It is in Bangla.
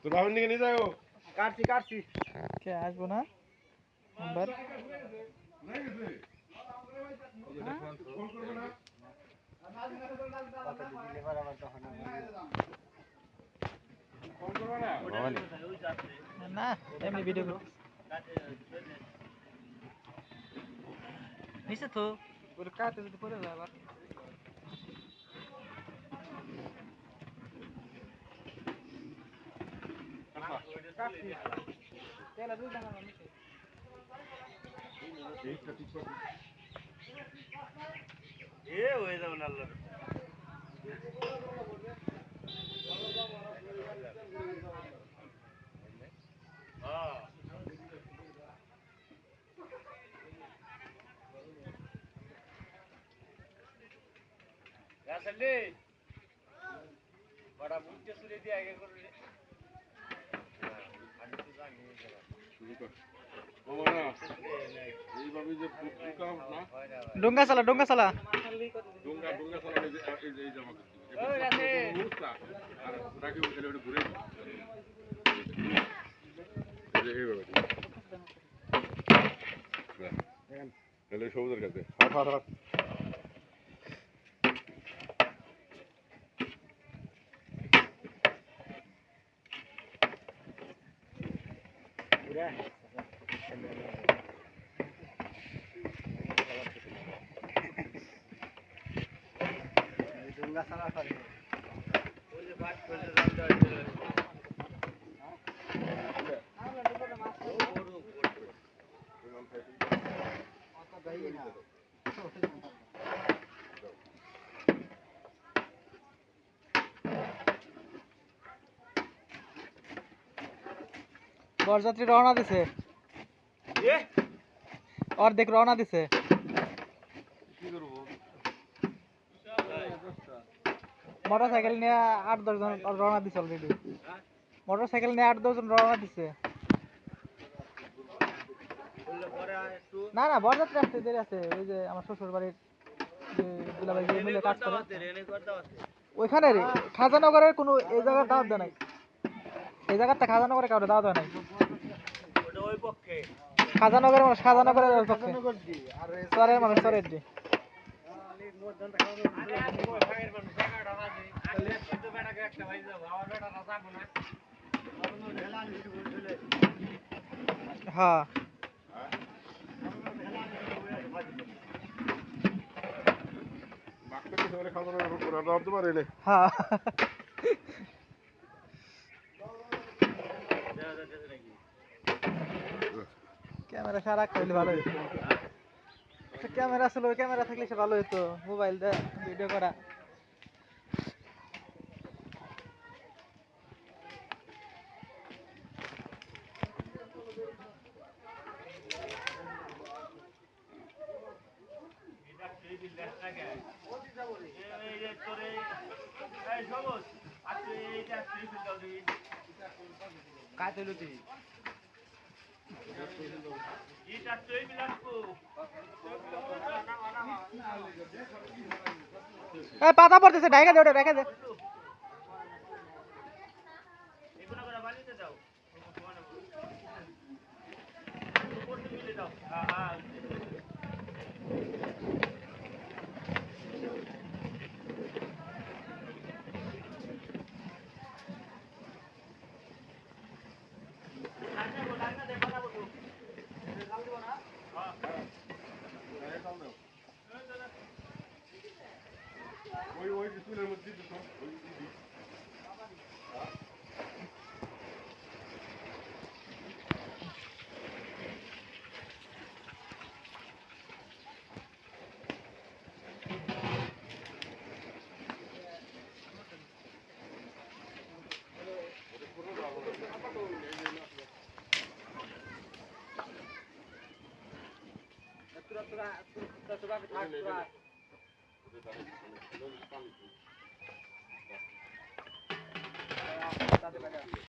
তো বাহন দিকে নিয়ে যাও কাটছি কে আসবো না নাম্বার না এমনি ভিডিও নিচে তো ওর কাটে যদি পড়ে যায় আবার তেলা দুই টাকা নিচে এ হয়ে যাবে না আল্লাহ আসলে বড় বুঝতে শুনে দিয়ে আগে করে আমি তো জানি ডোঙ্গা চালা ডোঙ্গা চালা এই যে সবুজের কাছে হাট ডোঙ্গা সারা করে ওই যে বাট করে বরযাত্রী রওনা দিছে অর্ধেক রওনা দিছে মোটরসাইকেল নিয়ে 8-10 জন রওনা দিছে অলরেডি মোটরসাইকেল নিয়ে 8-10 জন রওনা দিছে না না বরযাত্রী আসতে দেরি আছে ওই যে আমার শ্বশুর বাড়ির যে দুলাভাই যে মিলে কাজ করে ওইখানে রে খাজানগরের কোনো এই জায়গার দাওয়াত দেয় নাই এই জায়গাটা খাজানগরে কাউরে দাওয়াত দেয় নাই ওই পক্ষে খাজানগরের মানুষ খাজানগরের পক্ষে সরের মানুষ সরের জি হ্যাঁ হ্যাঁ ক্যামেরা সারা করলে ভালো হতো একটা ক্যামেরা ছিল ওই ক্যামেরা থাকলে সে ভালো হতো মোবাইল দিয়ে ভিডিও করা পাতা পড়তেছে ঢাকা দে ওটা রেখে দে ওই স্কুলের মধ্যে তোরা